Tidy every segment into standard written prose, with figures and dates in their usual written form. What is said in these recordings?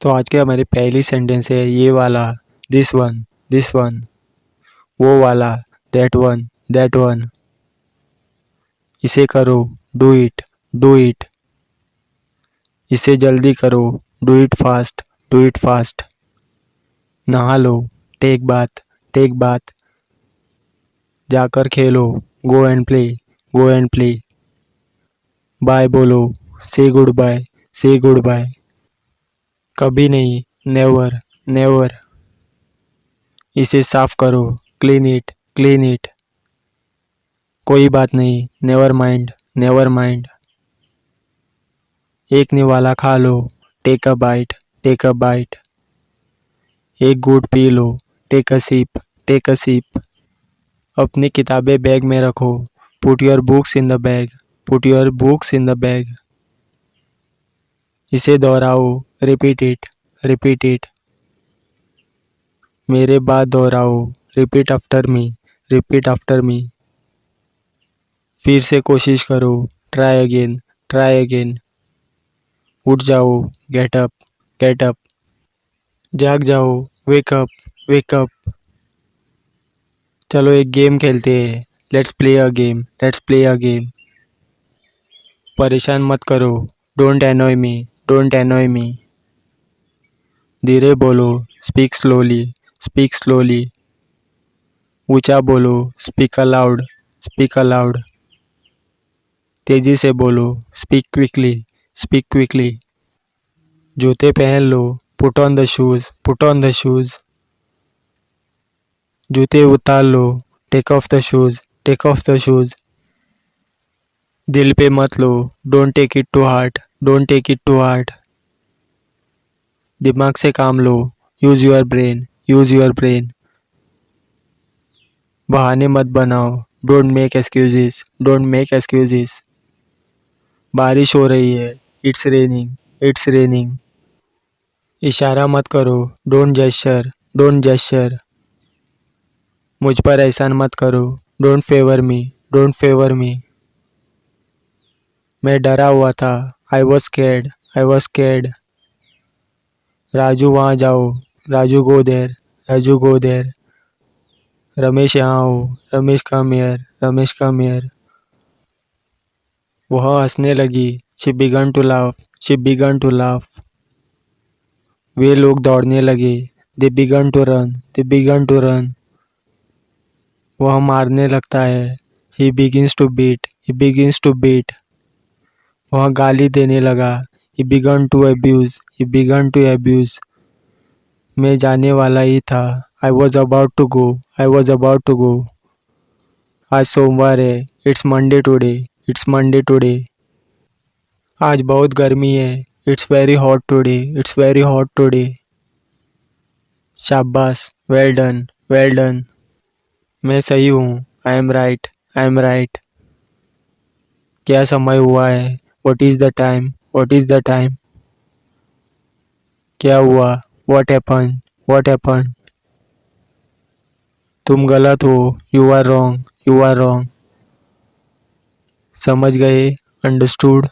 तो आज की हमारी पहली सेंटेंस है ये वाला, दिस वन, वो वाला, दैट वन, इसे करो, डू इट, इसे जल्दी करो, डू इट फास्ट, नहा लो, टेक बाथ, जाकर खेलो, गो एंड प्ले, बाय बोलो, से गुड बाय, कभी नहीं, नेवर, इसे साफ करो, क्लीन इट, कोई बात नहीं, नेवर माइंड, एक निवाला खा लो, टेक अ बाइट, एक घूंट पी लो, टेक अ सिप, अपनी किताबें बैग में रखो, put your books in the bag, इसे दोहराओ, रिपीट इट, मेरे बाद दोहराओ, रिपीट आफ्टर मी, फिर से कोशिश करो, ट्राई अगेन, उठ जाओ, गेट अप, जाग जाओ, वेक अप, चलो एक गेम खेलते हैं, लेट्स प्ले अ गेम, परेशान मत करो, डोंट एनॉय मी, धीरे बोलो, स्पीक स्लोली, ऊंचा बोलो, स्पीक अलाउड, तेजी से बोलो, स्पीक क्विकली, जूते पहन लो, पुट ऑन द शूज, जूते उतार लो, टेक ऑफ द शूज, दिल पे मत लो, don't take it to heart, दिमाग से काम लो, यूज योर ब्रेन, बहाने मत बनाओ, डोंट मेक एक्सक्यूजेस, बारिश हो रही है, इट्स रेनिंग, इशारा मत करो, डोंट जेस्चर, मुझ पर एहसान मत करो, डोंट फेवर मी, मैं डरा हुआ था, आई वॉज स्कैर्ड, राजू वहाँ जाओ, राजू गो देर, रमेश यहाँ आओ, रमेश कम हियर, वह हंसने लगी, शी बिगन टू लाफ, वे लोग दौड़ने लगे, दे बिगन टू रन, वह मारने लगता है, ही बिगिंस टू बीट, वह गाली देने लगा, ही बिगन टू अब्यूज, मैं जाने वाला ही था, I was about to go, आज सोमवार है, इट्स मंडे टुडे, आज बहुत गर्मी है, इट्स वेरी हॉट टुडे, शाबाश, वेल डन, मैं सही हूँ, आई एम राइट, क्या समय हुआ है, व्हाट इज द टाइम, क्या हुआ, व्हाट हैपन, तुम गलत हो, यू आर रॉन्ग, समझ गए, अंडरस्टूड,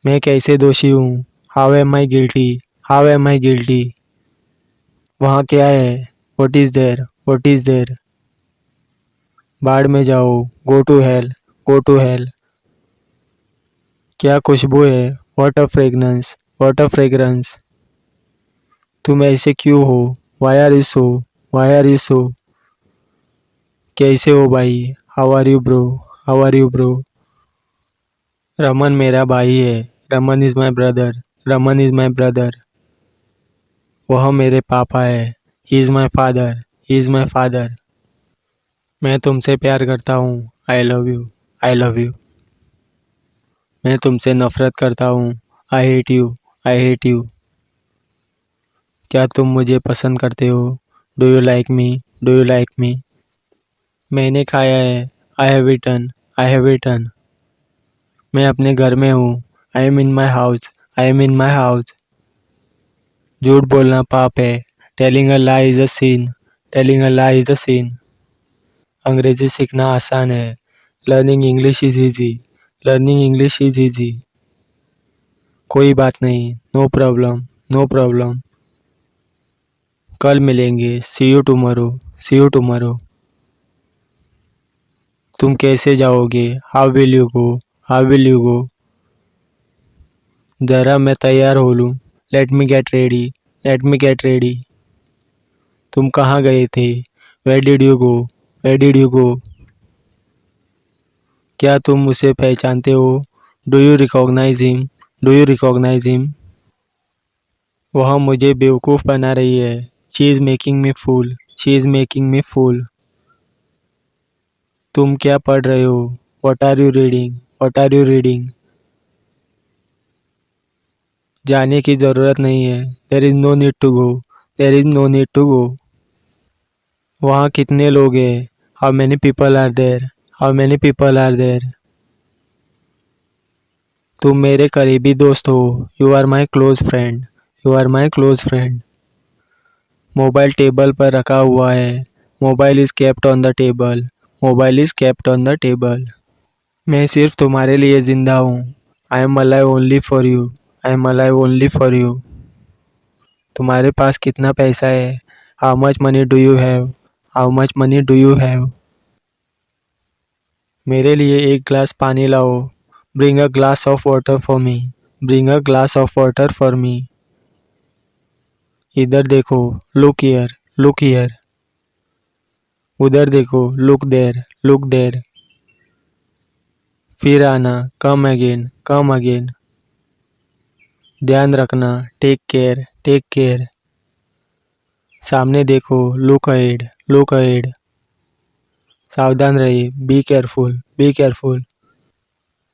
मैं कैसे दोषी हूँ, हाउ एम आई गिल्टी, वहाँ क्या है, व्हाट इज देयर, बाढ़ में जाओ, गो टू हेल, क्या खुशबू है, व्हाट अ फ्रेगरेंस, तुम ऐसे क्यों हो, वाई आर यू सो, कैसे हो भाई, how are you bro, Raman मेरा भाई है, रमन इज माई ब्रदर, वह मेरे पापा है, ही इज़ माई फादर, मैं तुमसे प्यार करता हूँ, आई लव यू, मैं तुमसे नफरत करता हूँ, आई हेट यू, क्या तुम मुझे पसंद करते हो, डू यू लाइक मी, मैंने खाया है, आई हैव ईटन, मैं अपने घर में हूँ, I M in my house, झूठ बोलना पाप है, telling a lie is a sin, Angrezi सीखना आसान है, लर्निंग इंग्लिश इज ईजी, कोई बात नहीं, नो प्रॉब्लम, नो प्रॉब्लम। कल मिलेंगे, see you tomorrow, see you tomorrow. तुम कैसे जाओगे, how will you go, how will you go. ज़रा मैं तैयार हो लूँ, let me get ready, let me get ready. तुम कहाँ गए थे, where did you go, where did you go. क्या तुम उसे पहचानते हो, do you recognise him, do you recognise him. वह मुझे बेवकूफ़ बना रही है, she is making me fool, she is making me fool. तुम क्या पढ़ रहे हो, what are you reading, what are you reading. जाने की ज़रूरत नहीं है, there is no need to go, there is no need to go. वहाँ कितने लोग हैं, how many people are there, how many people are there. तुम मेरे करीबी दोस्त हो, you are my close friend, you are my close friend. Mobile table पर रखा हुआ है, mobile is kept on the table, mobile is kept on the table. मैं सिर्फ तुम्हारे लिए ज़िंदा हूँ, I am alive only for you, I am alive only for you. तुम्हारे पास कितना पैसा है, how much money do you have, how much money do you have. मेरे लिए एक गिलास पानी लाओ, bring a glass of water for me, bring a glass of water for me. इधर देखो, लुक हियर, लुक हियर। उधर देखो, लुक देयर, लुक देयर। फिर आना, कम अगेन, कम अगेन। ध्यान रखना, टेक केयर, टेक केयर। सामने देखो, लुक अहेड, लुक अहेड। सावधान रहिए, बी केयरफुल, बी केयरफुल।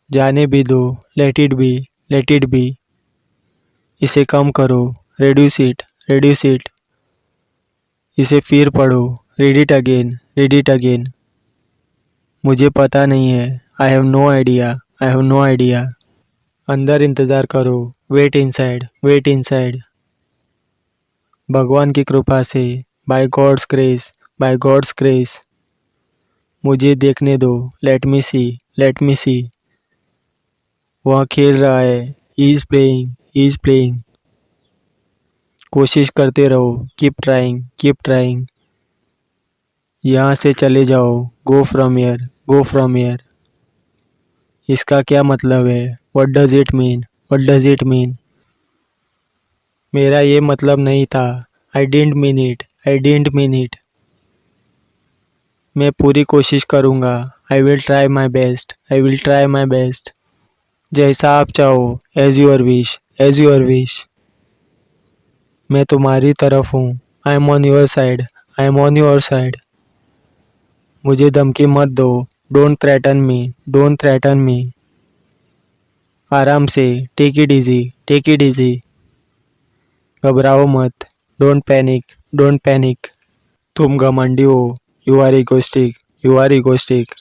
जाने भी दो, let it B, late it B. इसे कम करो, रेड्यूस इट, रेड्यूस इट। इसे फिर पढ़ो, read it again, read it again. मुझे पता नहीं है, I have no idea, I have no idea. अंदर इंतज़ार करो, वेट इनसाइड, वेट इनसाइड। भगवान की कृपा से, by God's grace, by God's grace. मुझे देखने दो, लेट मी सी, लेट मी सी। वह खेल रहा है, he is playing, he is playing. कोशिश करते रहो, कीप ट्राइंग, कीप ट्राइंग। यहाँ से चले जाओ, go from here, go from here. इसका क्या मतलब है, what does it mean, what does it mean. मेरा ये मतलब नहीं था, I didn't mean it, I didn't mean it. मैं पूरी कोशिश करूँगा, I will try my best, I will try my best. जैसा आप चाहो, as your wish, as your wish. मैं तुम्हारी तरफ हूँ, I am on your side, I am on your side. मुझे धमकी मत दो, don't threaten me, don't threaten me. आराम से, take it easy, take it easy. घबराओ मत, डोंट पैनिक, डोंट पैनिक। तुम घमंडी हो, you are egoistic, you are egoistic.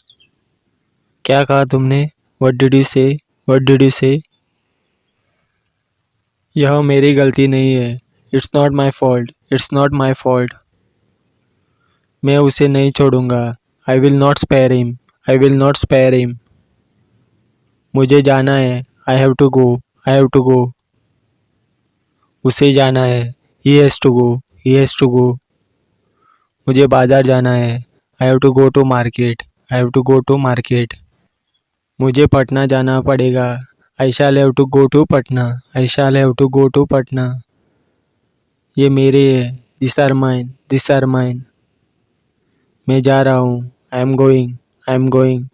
क्या कहा तुमने, what did you say, what did you say. यह मेरी गलती नहीं है, it's not my fault, it's not my fault. मैं उसे नहीं छोड़ूंगा, I will not spare him, I will not spare him. मुझे जाना है, I have to go, I have to go. उसे जाना है, he has to go, he has to go. मुझे बाजार जाना है, I have to go to market, I have to go to market. मुझे पटना जाना पड़ेगा, I shall have to go to Patna, I shall have to go to Patna. ये मेरे है, this are mine, this are mine. मैं जा रहा हूँ, I am going, I am going.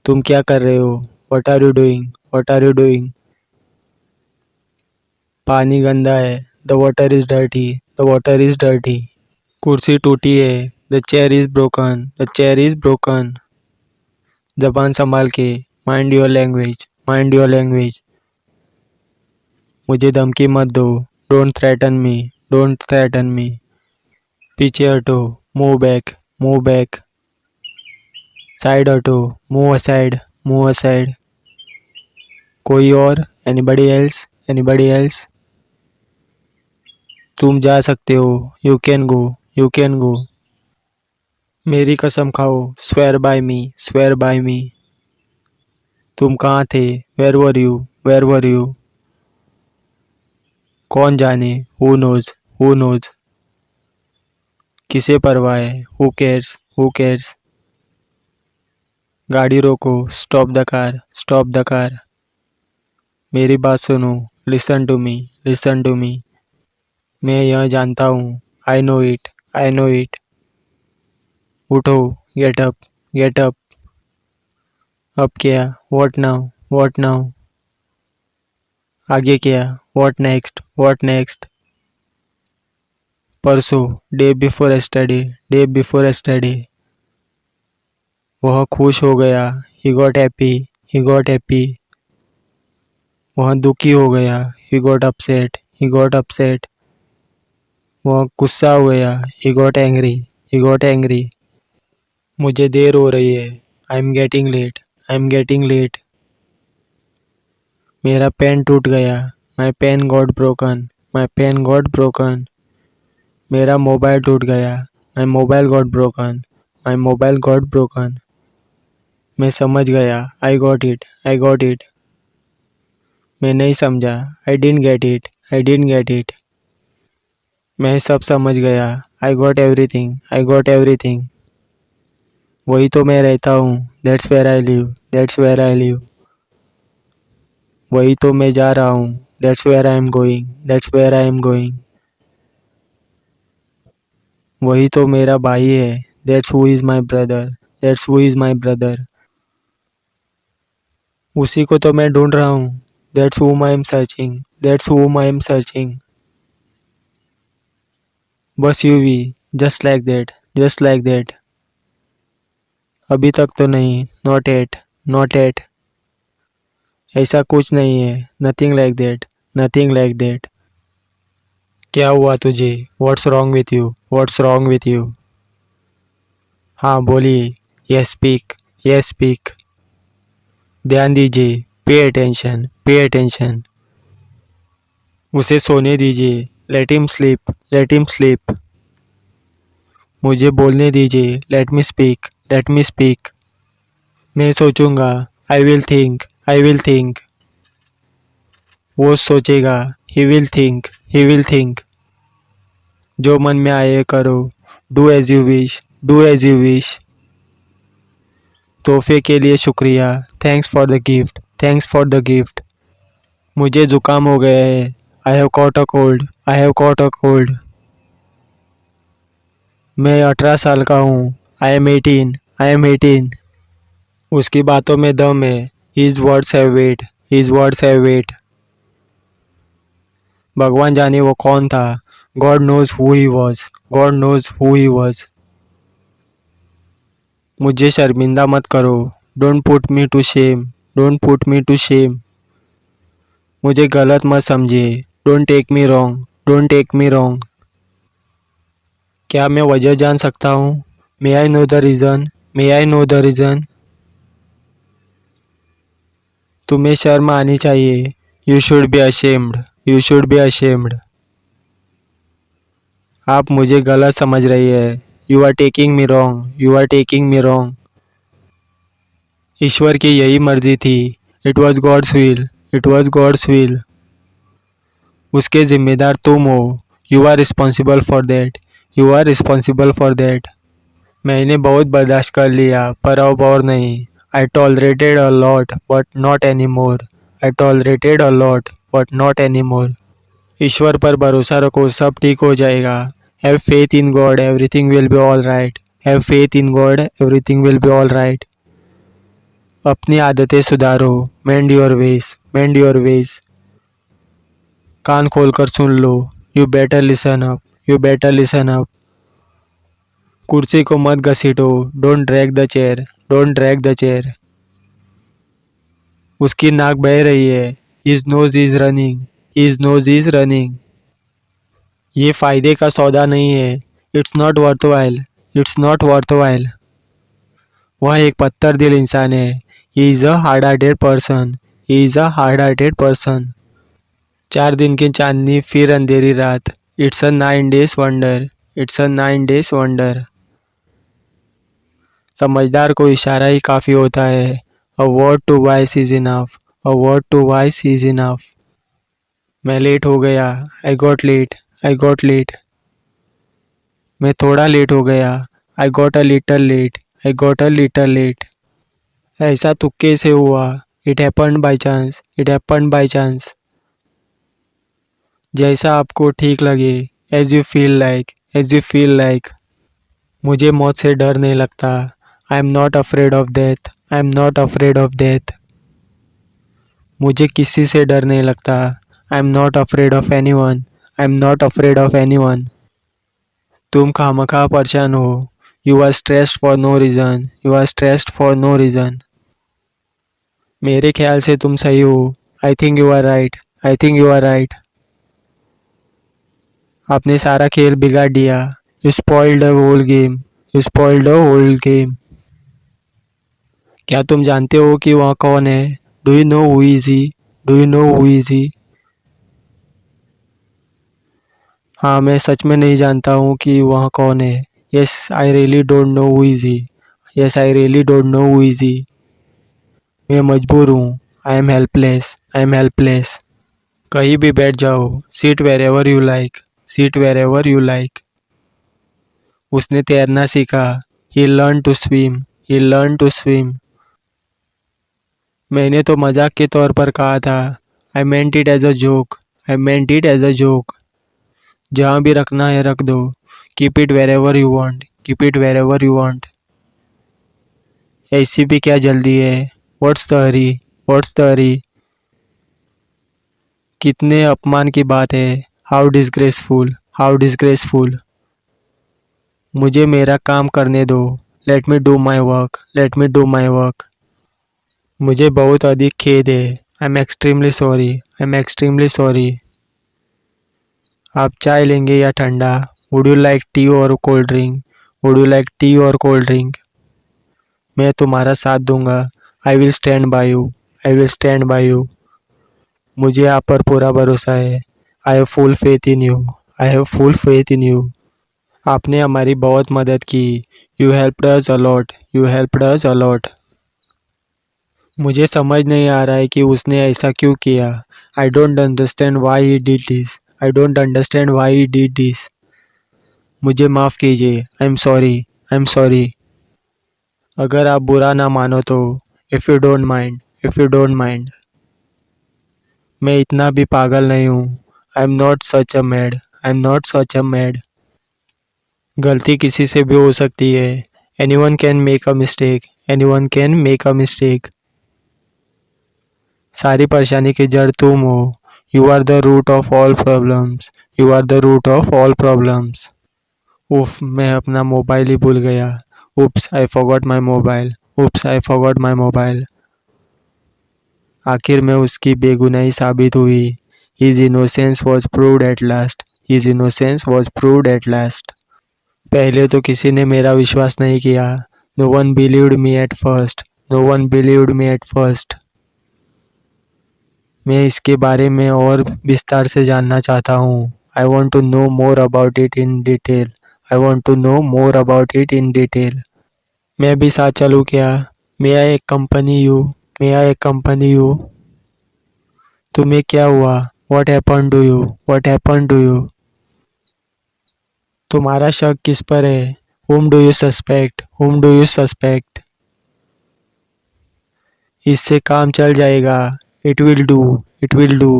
तुम क्या कर रहे हो, what are you doing, what are you doing. पानी गंदा है, the water is dirty, the water is dirty. कुर्सी टूटी है, the chair is broken, the chair is broken. जबान संभाल के, mind your language, mind your language. मुझे धमकी मत दो, don't threaten me, don't threaten me. पीछे हटो, move back, move back. Side हटो, मूव असाइड, मूव असाइड। कोई और, एनीबडी एल्स, एनीबडी एल्स। तुम जा सकते हो, you can go, you can go. मेरी कसम खाओ, swear by me, swear by me. तुम कहाँ थे, where were you, where were you. कौन जाने, हु नोज, हु नोज। किसे परवाह है, हु केयर्स, हु केयर्स। गाड़ी रोको, stop the car, stop the car. मेरी बात सुनो, listen to me, listen to me. मैं यह जानता हूँ, I know it, I know it. उठो, गेट अप, गेट अप। अब क्या, व्हाट नाउ, व्हाट नाउ। आगे क्या, व्हाट नेक्स्ट, व्हाट नेक्स्ट। परसों, day before yesterday, day before yesterday. वह खुश हो गया, he got happy, he got happy. वह दुखी हो गया, he got upset, he got upset. वह गुस्सा हो गया, he got angry, he got angry. मुझे देर हो रही है, I am getting late, I am getting late. मेरा पेन टूट गया, my pen got broken, my pen got broken. मेरा मोबाइल टूट गया, my mobile got broken, my mobile got broken. मैं समझ गया, I got it, I got it. मैं नहीं समझा, I didn't get it, I didn't get it. मैं सब समझ गया, I got everything, I got everything. वही तो मैं रहता हूँ, that's where I live, that's where I live. वही तो मैं जा रहा हूँ, that's where I am going, that's where I am going. वही तो मेरा भाई है, that's who is my brother, that's who is my brother. उसी को तो मैं ढूंढ रहा हूँ, that's whom I am searching, that's whom I am searching. बस यूं ही, just like that, just like that. अभी तक तो नहीं, नॉट एट, नॉट एट। ऐसा कुछ नहीं है, nothing like that, nothing like that. क्या हुआ तुझे, what's wrong with you, what's wrong with you. हाँ बोलिए, यस स्पीक, यस स्पीक। ध्यान दीजिए, पे अटेंशन, पे अटेंशन। उसे सोने दीजिए, let him sleep, let him sleep. मुझे बोलने दीजिए, let me speak, let me speak. मैं सोचूंगा, I will think, I will think. वो सोचेगा, he will think, he will think. जो मन में आए करो, do as you wish, do as you wish. तोहफे के लिए शुक्रिया, thanks for the gift, thanks for the gift. मुझे जुकाम हो गया है, I have caught a cold, I have caught a cold. मैं 18 साल का हूँ, आई एम 18, आई एम 18। उसकी बातों में दम है, his words have weight, his words have weight. भगवान जाने वो कौन था, God knows who he was, God knows who he was. मुझे शर्मिंदा मत करो, don't put me to shame, don't put me to shame. मुझे गलत मत समझिए, don't take me wrong, don't take me wrong. क्या मैं वजह जान सकता हूँ, may I know the reason, may I know the reason. तुम्हें शर्म आनी चाहिए, you should be ashamed, you should be ashamed. आप मुझे गलत समझ रही है, you are taking me wrong, you are taking me wrong. ईश्वर की यही मर्जी थी, it was God's will, it was God's will. उसके जिम्मेदार तुम हो, you are responsible for that, you are responsible for that. मैंने बहुत बर्दाश्त कर लिया, पर अब और नहीं। I tolerated a lot but not any more, I tolerated a lot but not any more. ईश्वर पर भरोसा रखो, सब ठीक हो जाएगा। Have faith in God, everything will be all right, have faith in God, everything will be all right. अपनी आदतें सुधारो, mend your ways, mend your ways. कान खोलकर सुन लो, you better listen up, you better listen up. कुर्सी को मत घसीटो, don't drag the chair, don't drag the chair. उसकी नाक बह रही है, his nose is running, his nose is running. ये फायदे का सौदा नहीं है, it's not worthwhile, it's not worthwhile. वह एक पत्थर दिल इंसान है, he is a hard hearted person, he is a hard hearted person. 4 दिन की चांदनी फिर अंधेरी रात, it's a 9 days wonder, it's a 9 days wonder. समझदार को इशारा ही काफ़ी होता है, a word to wise is enough, a word to wise is enough. मैं लेट हो गया। I got late. I got late. मैं थोड़ा लेट हो गया। I got a little late. I got a little late. ऐसा तुक्के से हुआ। It happened by chance. It happened by chance. जैसा आपको ठीक लगे। As you feel like. As you feel like. मुझे मौत से डर नहीं लगता। I am not afraid of death. I am not afraid of death. मुझे किसी से डर नहीं लगता। I am not afraid of anyone. I am not afraid of anyone. तुम खामखा परेशान हो। You are stressed for no reason. You are stressed for no reason. मेरे ख्याल से तुम सही हो। I think you are right. I think you are right. आपने सारा खेल बिगाड़ दिया। You spoiled the whole game. You spoiled the whole game. क्या तुम जानते हो कि वह कौन है? Do you know who is he? Do you know who is ही? हाँ, मैं सच में नहीं जानता हूँ कि वह कौन है। Yes I really don't know who is he. Yes I really don't know who is he. मैं मजबूर हूँ। I am helpless. I am helpless. कहीं भी बैठ जाओ। Sit where ever you like. Sit where ever you like. उसने तैरना सीखा। He learn to swim. He learn to swim. मैंने तो मजाक के तौर पर कहा था। I meant it as a joke. I meant it as a joke. जहाँ भी रखना है रख दो। Keep it where ever you want. Keep it where ever you want. ऐसी भी क्या जल्दी है? What's the hurry? What's the hurry? कितने अपमान की बात है। How disgraceful. How disgraceful. मुझे मेरा काम करने दो। Let me do my work. Let me do my work. मुझे बहुत अधिक खेद है। I am extremely sorry. I am extremely sorry. आप चाय लेंगे या ठंडा? वुड यू लाइक टी और cold drink? Would you like T और कोल्ड ड्रिंक? मैं तुम्हारा साथ दूंगा। I will stand by you. I will stand by you. मुझे आप पर पूरा भरोसा है। I have full faith in you. I have full faith in you. आपने हमारी बहुत मदद की। You helped us allot. You helped us allot. मुझे समझ नहीं आ रहा है कि उसने ऐसा क्यों किया। I don't understand why he did this. I don't understand why he did this. मुझे माफ़ कीजिए। I am sorry. I am sorry. अगर आप बुरा ना मानो तो। If you don't mind. If you don't mind. मैं इतना भी पागल नहीं हूँ। I am not such a mad. I am not such a mad. गलती किसी से भी हो सकती है। Any one can make a mistake. Any one can make a mistake. सारी परेशानी की जड़ तुम हो। You are the root of all problems. You are the root of all problems. उफ, मैं अपना मोबाइल ही भूल गया। Oops I forgot my mobile. Oops I forgot my mobile. आखिर में उसकी बेगुनाही साबित हुई। His innocence was proved at last. His innocence was proved at last. पहले तो किसी ने मेरा विश्वास नहीं किया। No one believed me at first. No one believed me at first. मैं इसके बारे में और विस्तार से जानना चाहता हूँ। I want to know more about it in detail. I want to know more about it in detail. मैं भी साथ चलूँ क्या? May I company you? May I company you? तुम्हें क्या हुआ? What happen to you? What happen to you? तुम्हारा शक किस पर है? Whom do you suspect? Whom do you suspect? इससे काम चल जाएगा। It will do. It will do.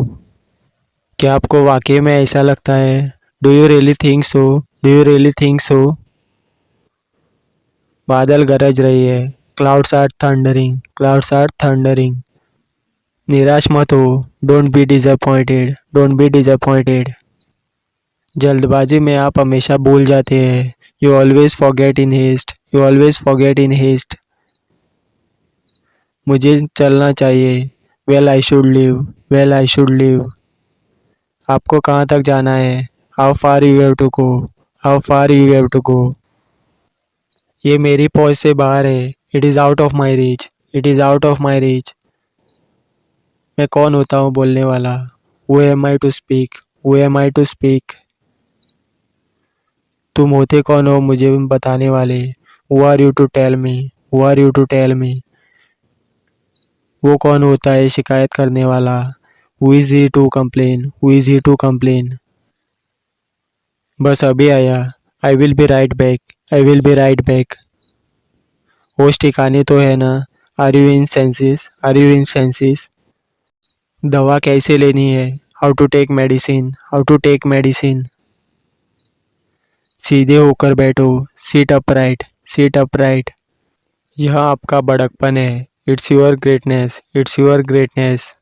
क्या आपको वाकई में ऐसा लगता है? Do you really think so? Do you really think so? बादल गरज रही है। Clouds are thundering. Clouds are thundering. निराश मत हो। Don't be disappointed. Don't be disappointed. जल्दबाजी में आप हमेशा भूल जाते हैं। You always forget in haste. You always forget in haste. मुझे चलना चाहिए। Well I should leave. Well I should leave. आपको कहाँ तक जाना है? How far you have to go? How far you have to go? ये मेरी पहुँच से बाहर है। It is out of my reach. It is out of my reach. मैं कौन होता हूँ बोलने वाला? Who am I to speak? Who am I to speak? तुम होते कौन हो मुझे बताने वाले? Who are you to tell me? Who are you to tell me? वो कौन होता है शिकायत करने वाला? Who is he to complain? Who is he to complain? बस अभी आया. I will be right back. I will be right back. होश ठिकाने तो है ना? Are you in senses? Are you in senses? दवा कैसे लेनी है? How to take medicine? How to take medicine? सीधे होकर बैठो. Sit upright. Sit upright. यह आपका बड़कपन है. It's your greatness. It's your greatness.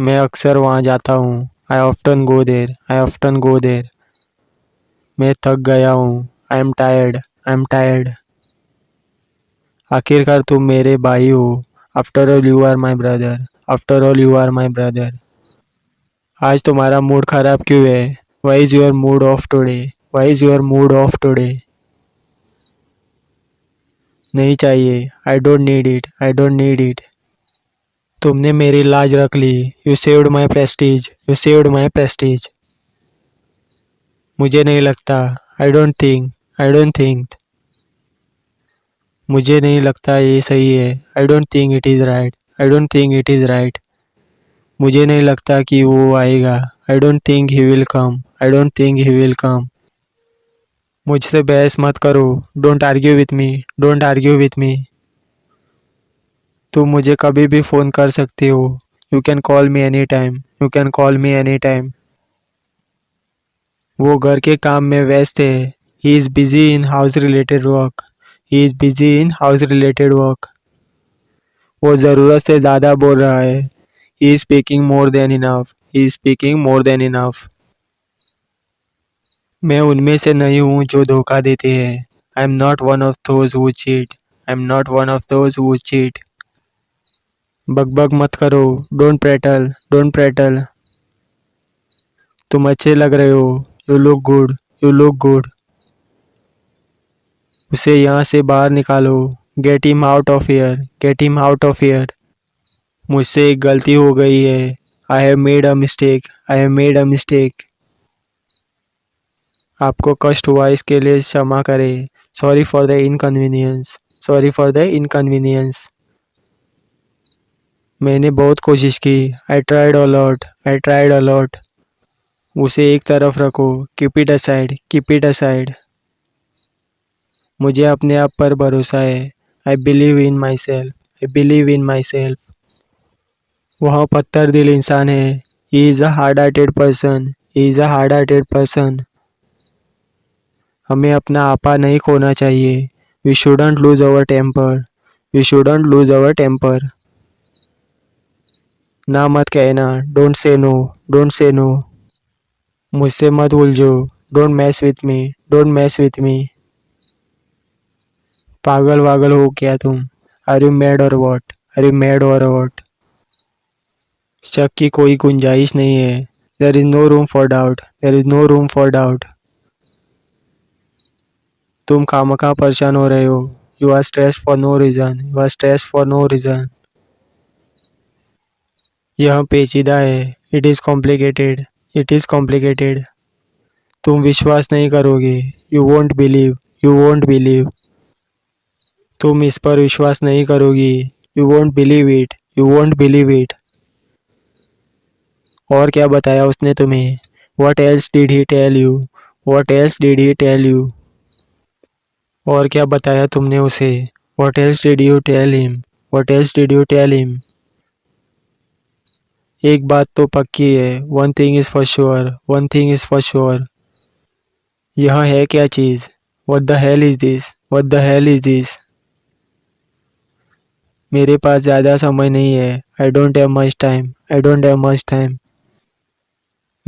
मैं अक्सर वहाँ जाता हूँ. I often go there. I often go there. मैं थक गया हूँ. I am tired. I am tired. आखिरकार तुम मेरे भाई हो. After all you are my brother. After all you are my brother. आज तुम्हारा मूड खराब क्यों है? Why is your mood off today? Why is your mood off today? नहीं चाहिए. I don't need it. I don't need it. तुमने मेरी लाज रख ली. You saved my prestige. You saved my prestige. मुझे नहीं लगता. I don't think. I don't think. मुझे नहीं लगता ये सही है. I don't think it is right. I don't think it is right. मुझे नहीं लगता कि वो आएगा. I don't think he will come. I don't think he will come. मुझसे बहस मत करो. Don't argue with me. Don't argue with me. तुम मुझे कभी भी फ़ोन कर सकते हो. You can call me anytime. You can call me anytime. वो घर के काम में व्यस्त है. He is busy in house related work. He is busy in house related work. वो ज़रूरत से ज़्यादा बोल रहा है. He is speaking more than enough. He is speaking more than enough. मैं उनमें से नहीं हूँ जो धोखा देते हैं. I am not one of those who cheat. I am not one of those who cheat. बकबक मत करो. Don't prattle. Don't prattle. तुम अच्छे लग रहे हो. You look good. You look good. उसे यहाँ से बाहर निकालो. Get him out of here. Get him out of here. मुझसे एक गलती हो गई है. I have made a mistake. I have made a mistake. आपको कष्ट हुआ इसके लिए क्षमा करें. Sorry for the inconvenience. Sorry for the inconvenience. मैंने बहुत कोशिश की. I tried a lot. I tried a lot. उसे एक तरफ रखो. Keep it aside. Keep it aside. मुझे अपने आप पर भरोसा है. I believe in myself. I believe in myself. वह पत्थर दिल इंसान है. He is a hard-hearted person. He is a hard-hearted person. हमें अपना आपा नहीं खोना चाहिए. We shouldn't lose our temper. We shouldn't lose our temper. ना मत कहना. Don't say no. Don't say no. मुझसे मत उलझो. Don't mess with me. Don't mess with me. पागल वागल हो क्या तुम? Are you mad or what? Are you mad or what? शक की कोई गुंजाइश नहीं है. There is no room for doubt. There is no room for doubt. तुम खामखा परेशान हो रहे हो. You are stressed for no reason. You are stressed for no reason. यह पेचीदा है. It is complicated. It is complicated. तुम विश्वास नहीं करोगे. You won't believe. You won't believe. तुम इस पर विश्वास नहीं करोगी. You won't believe it. You won't believe it. और क्या बताया उसने तुम्हें? What else did he tell you? What else did he tell you? और क्या बताया तुमने उसे? What else did you tell him? What else did you tell him? एक बात तो पक्की है. One thing is for sure. One thing is for sure. यह है क्या चीज़? What the hell is this? What the hell is this? मेरे पास ज़्यादा समय नहीं है. I don't have much time. I don't have much time.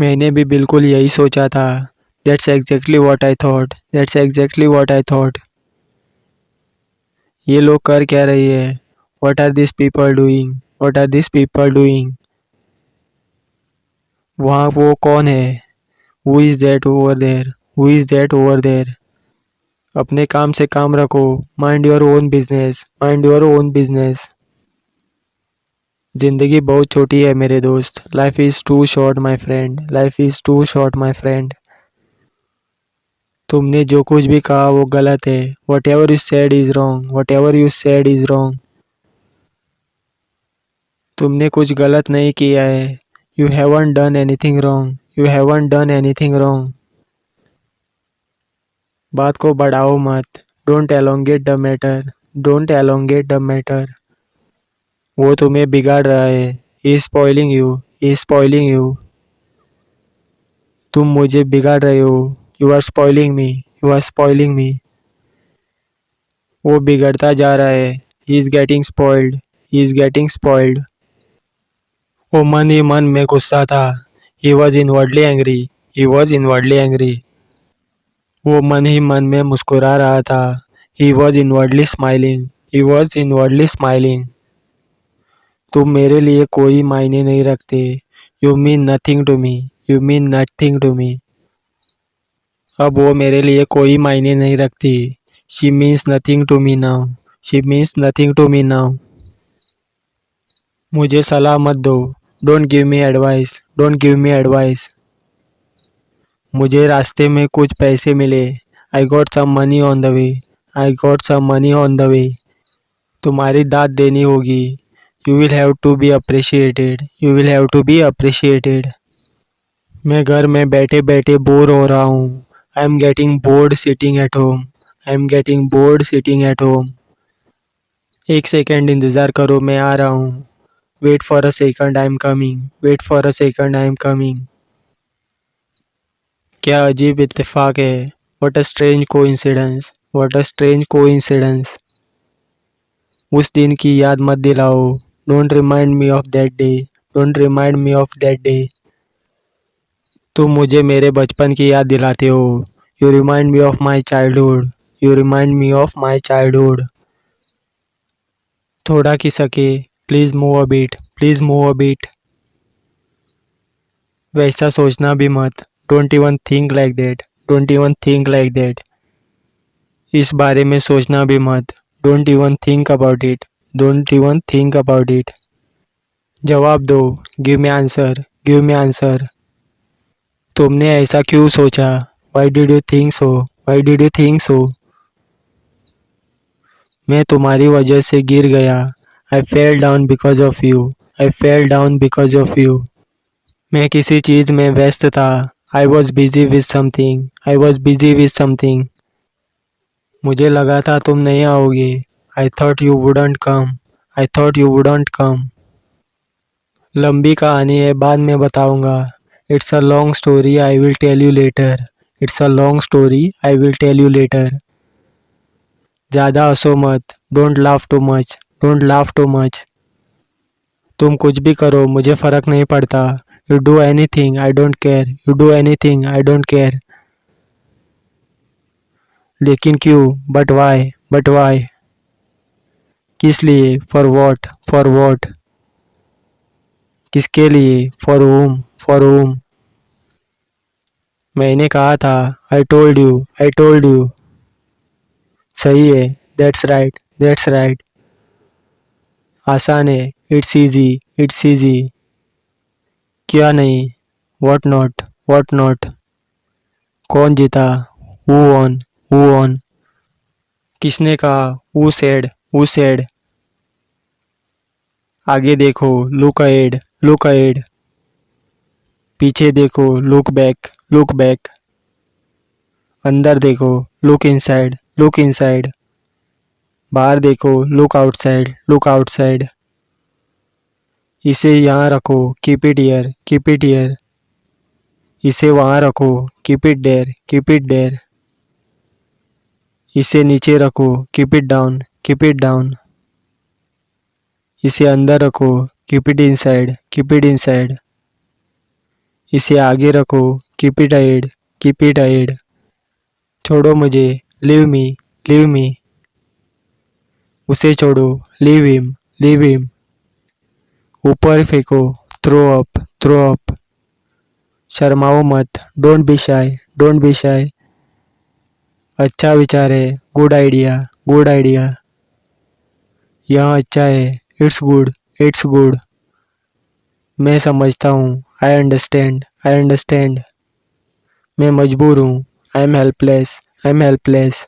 मैंने भी बिल्कुल यही सोचा था. That's exactly what I thought. That's exactly what I thought. ये लोग कर क्या रही है? What are these people doing? What are these people doing? वहाँ वो कौन है? Who is that over there? Who is that over there? अपने काम से काम रखो. Mind your own business. Mind your own business. जिंदगी बहुत छोटी है मेरे दोस्त. Life is too short my friend. Life is too short my friend. तुमने जो कुछ भी कहा वो गलत है. Whatever you said is wrong. Whatever you said is wrong. तुमने कुछ गलत नहीं किया है। You haven't done anything wrong, you haven't done anything wrong. बात को बढ़ाओ मत। Don't elongate the matter, don't elongate the matter. वो तुम्हें बिगाड़ रहा है। He is spoiling you, he is spoiling you. तुम मुझे बिगाड़ रहे हो। You are spoiling me, you are spoiling me. वो बिगड़ता जा रहा है। He is getting spoiled, he is getting spoiled. वो मन ही मन में गुस्सा था। He was inwardly angry, he was inwardly angry. वो मन ही मन में मुस्कुरा रहा था। He was inwardly smiling, he was inwardly smiling. तुम मेरे लिए कोई मायने नहीं रखते। You mean nothing to me, you mean nothing to me. अब वो मेरे लिए कोई मायने नहीं रखती। She means nothing to me now, she means nothing to me now. मुझे सलाह मत दो। Don't give me advice, don't give me advice. मुझे रास्ते में कुछ पैसे मिले। I got some money on the way, I got some money on the way. तुम्हारी दाद देनी होगी। You will have to be appreciated, you will have to be appreciated. मैं घर में बैठे बैठे बोर हो रहा हूँ। I am getting bored sitting at home, I am getting bored sitting at home. एक सेकेंड इंतज़ार करो, मैं आ रहा हूँ। Wait for a second, I am coming, wait for a second, I am coming. क्या अजीब इत्तेफाक है। What a strange coincidence, what a strange coincidence. उस दिन की याद मत दिलाओ। Don't remind me of that day, don't remind me of that day. तुम मुझे मेरे बचपन की याद दिलाते हो। You remind me of my childhood, you remind me of my childhood. थोड़ा खिसके, please move a bit, please move a bit. वैसा सोचना भी मत। Don't even think like that, don't even think like that. इस बारे में सोचना भी मत। Don't even think about it, don't even think about it. जवाब दो। Give me answer, give me answer. तुमने ऐसा क्यों सोचा? Why did you think so, why did you think so. मैं तुम्हारी वजह से गिर गया। I fell down because of you, I fell down because of you. मैं किसी चीज़ में व्यस्त था। I was busy with something, I was busy with something. मुझे लगा था तुम नहीं आओगे। I thought you wouldn't come, I thought you wouldn't come. लंबी कहानी है, बाद में बताऊंगा। It's a long story, I will tell you later, it's a long story, I will tell you later. ज़्यादा हंसो मत। Don't laugh too much, don't laugh too much. तुम कुछ भी करो, मुझे फ़र्क नहीं पड़ता। You do any thing, I don't care, you do any thing, I don't care. लेकिन क्यों? But why, but why. किस लिए? For what, for what. किसके लिए? For whom, for whom। मैंने कहा था। I told you, I told you. सही है। That's right, that's right. आसान है। It's easy, it's easy. क्या नहीं? What not, what not. कौन जीता? Who won, who won। किसने कहा? Who said, who said. आगे देखो, लुक अहेड, लुक अहेड। पीछे देखो, लुक बैक, लुक बैक। अंदर देखो, लुक इनसाइड, लुक इनसाइड। बाहर देखो, लुक आउटसाइड, लुक आउटसाइड। इसे यहाँ रखो, keep it here, keep it here. इसे वहाँ रखो, keep it there, keep it there. इसे नीचे रखो, keep it down, keep it down. इसे अंदर रखो, keep it inside, keep it inside. इसे आगे रखो, keep it ahead, keep it ahead. छोड़ो मुझे, लीव मी, लीव मी। उसे छोड़ो, लीव हिम, लीव हिम। ऊपर फेंको, थ्रो अप, थ्रो अप। शर्माओ मत। Don't be shy, don't be shy. अच्छा विचार है। Good idea, good idea. यह अच्छा है। It's good, it's good. मैं समझता हूँ। I understand, I understand. मैं मजबूर हूँ। I am helpless, I am helpless.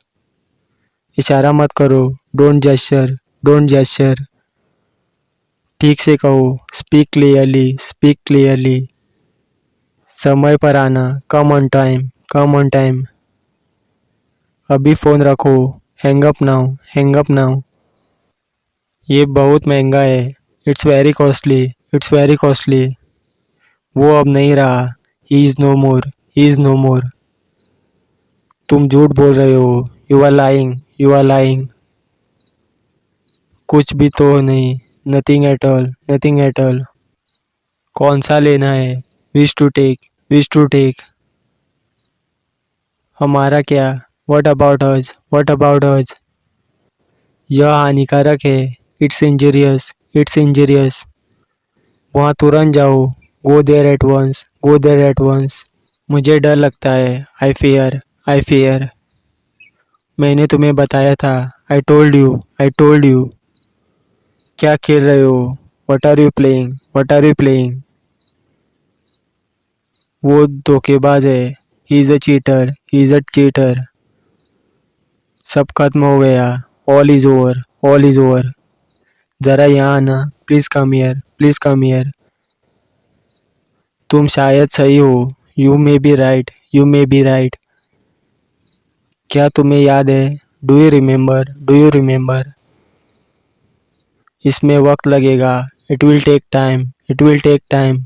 इशारा मत करो। Don't gesture, don't gesture. ठीक से कहो, स्पीक क्लियरली, स्पीक क्लियरली। समय पर आना, come on time, come on time. अभी फ़ोन रखो, hang up now, hang up now. ये बहुत महंगा है, it's very costly, it's very costly. वो अब नहीं रहा, he is no more, he is no more. तुम झूठ बोल रहे हो, you are lying, you are lying. कुछ भी तो नहीं, nothing at all, nothing at all. कौन सा लेना है, wish to take, wish to take. हमारा क्या, what about us, what about us. यह हानिकारक है, इट्स इंजरियस, इट्स इंजरियस। वहाँ तुरंत जाओ, go there at once, go there at once. मुझे डर लगता है, आई फियर, आई फियर। मैंने तुम्हें बताया था, I told you, I told you. क्या खेल रहे हो, what are you playing, what are you playing. वो धोखेबाज है, he is a cheater, he is a cheater. सब खत्म हो गया, all is over, all is over. ज़रा यहाँ आना, please come here, please come here. तुम शायद सही हो, you may be right, you may be right. क्या तुम्हें याद है, do you remember, do you remember. इसमें वक्त लगेगा, it will take time, it will take time.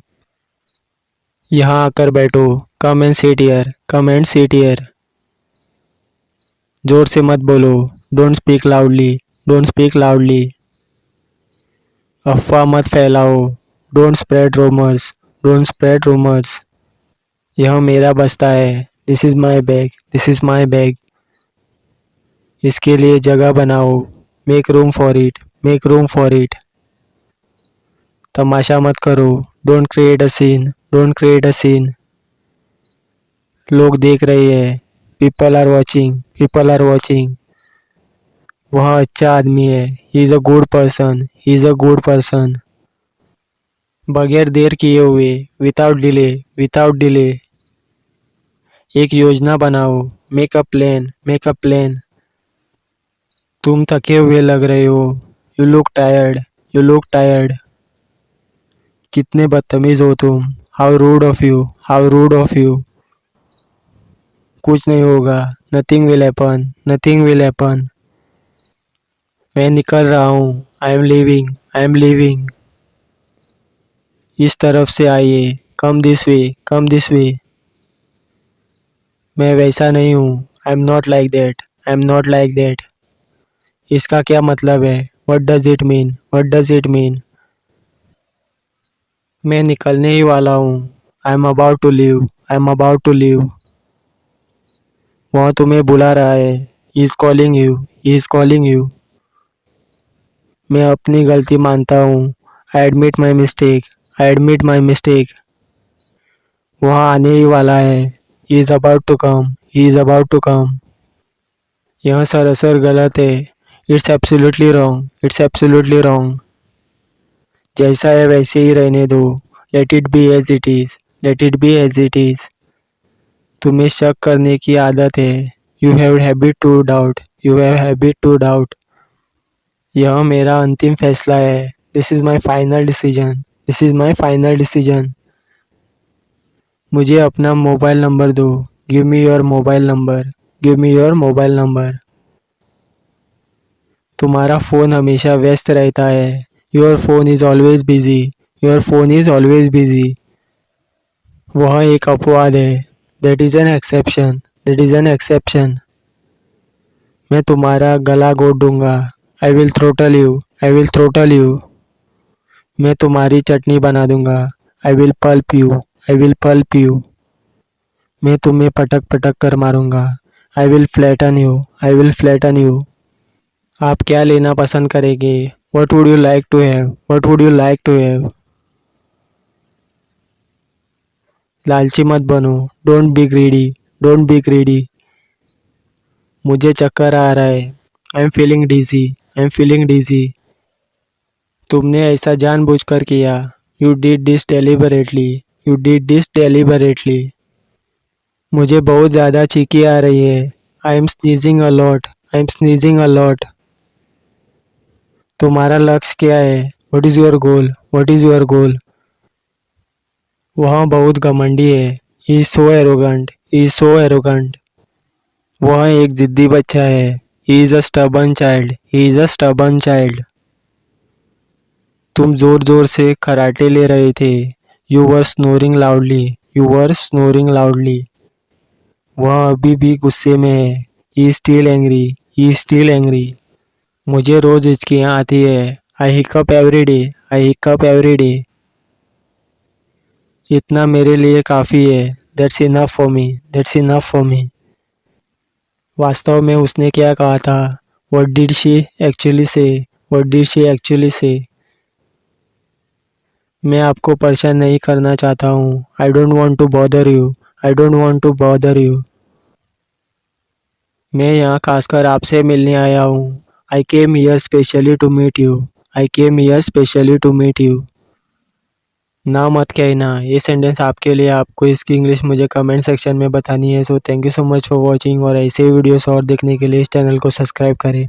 यहाँ आकर बैठो, come and sit here, come and sit here. जोर से मत बोलो, don't speak loudly, don't speak loudly. अफवाह मत फैलाओ, don't spread rumours, don't spread rumours. यह मेरा बस्ता है, this is my bag, this is my bag. इसके लिए जगह बनाओ, make room for it, make room for it. तमाशा मत करो, don't create a scene, don't create a scene. लोग देख रहे हैं, people are watching, people are watching. वह अच्छा आदमी है, he is a good person, he is a good person. बगैर देर किए हुए, विदाउट डिले, विदाउट डिले। एक योजना बनाओ, make a plan, make a plan. तुम थके हुए लग रहे हो, you look tired, you look tired. कितने बदतमीज हो तुम, how root of you, how root of you. कुछ नहीं होगा, nothing will happen, nothing will happen. मैं निकल रहा हूँ, I am leaving, I am leaving. इस तरफ से आइए, come this way, come this way. मैं वैसा नहीं हूँ, I am not like that, I am not like that. इसका क्या मतलब है, what does it mean, what does it mean. मैं निकलने ही वाला हूँ, I am about to leave, I am about to leave. वह तुम्हें बुला रहा है, he is calling you, he is calling you. मैं अपनी गलती मानता हूँ, I admit my mistake, I admit my mistake. वह आने ही वाला है, he is about to come, he is about to come. यह सरासर गलत है, it's absolutely wrong, it's absolutely wrong. जैसा है वैसे ही रहने दो, let it be as it is, let it be as it is. तुम्हें शक करने की आदत है, you have habit to doubt, you have habit to doubt. यह मेरा अंतिम फैसला है, this is my final decision, this is my final decision. मुझे अपना मोबाइल नंबर दो, give me your mobile number, give me your mobile number. तुम्हारा phone हमेशा व्यस्त रहता है, your phone is always busy, your phone is always busy. वह एक अपवाद है, that is an exception, that is an exception. मैं तुम्हारा गला घोट दूंगा, I will throttle you, I will throttle you. मैं तुम्हारी चटनी बना दूंगा, I will pulp you, I will pulp you. मैं तुम्हें पटक पटक कर मारूंगा, I will flatten you, I will flatten you. आप क्या लेना पसंद करेंगे, what would you like to have, what would you like to have. लालची मत बनो, don't be greedy, don't be greedy. मुझे चक्कर आ रहा है, I am feeling dizzy, I am feeling dizzy. तुमने ऐसा जानबूझकर किया, you did this deliberately, you did this deliberately. मुझे बहुत ज़्यादा चीखी आ रही है, I M sneezing a lot, I am sneezing a lot. तुम्हारा लक्ष्य क्या है, What is your goal? What is your goal? वह बहुत घमंडी है. He is so arrogant. He is so arrogant. वह एक जिद्दी बच्चा है. He is a stubborn child. He is a stubborn child. तुम जोर जोर से खराटे ले रहे थे. You were snoring loudly. You were snoring loudly. वह अभी भी गुस्से में है. He is still angry. He is still angry. मुझे रोज हिचकियाँ आती है. I hiccup every day. I hiccup every day. इतना मेरे लिए काफ़ी है. That's enough for me. That's enough for me. वास्तव में उसने क्या कहा था? What did she actually say? What did she actually say? मैं आपको परेशान नहीं करना चाहता हूँ. I don't want to bother you. I don't want to bother you. मैं यहाँ खासकर आपसे मिलने आया हूँ. I came here specially to meet you. I came here specially to meet you. ना मत कहना. ये सेंटेंस आपके लिए. आपको इसकी इंग्लिश मुझे कमेंट सेक्शन में बतानी है. So thank you so much for watching. और ऐसे वीडियोस और देखने के लिए इस चैनल को सब्सक्राइब करें.